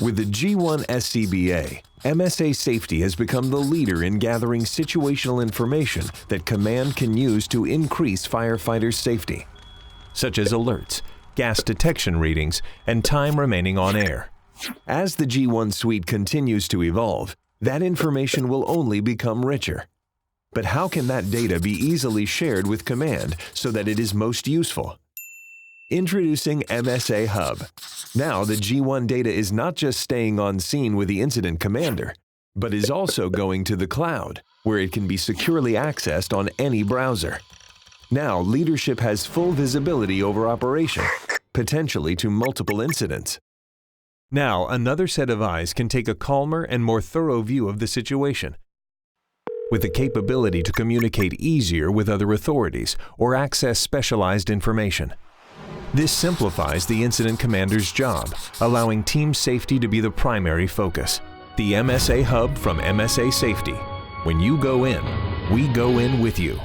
With the G1 SCBA, MSA Safety has become the leader in gathering situational information that Command can use to increase firefighters' safety, such as alerts, gas detection readings, and time remaining on air. As the G1 suite continues to evolve, that information will only become richer. But how can that data be easily shared with Command so that it is most useful? Introducing MSA Hub. Now the G1 data is not just staying on scene with the incident commander, but is also going to the cloud, where it can be securely accessed on any browser. Now leadership has full visibility over operation, potentially to multiple incidents. Now another set of eyes can take a calmer and more thorough view of the situation, with the capability to communicate easier with other authorities or access specialized information. This simplifies the incident commander's job, allowing team safety to be the primary focus. The MSA Hub from MSA Safety. When you go in, we go in with you.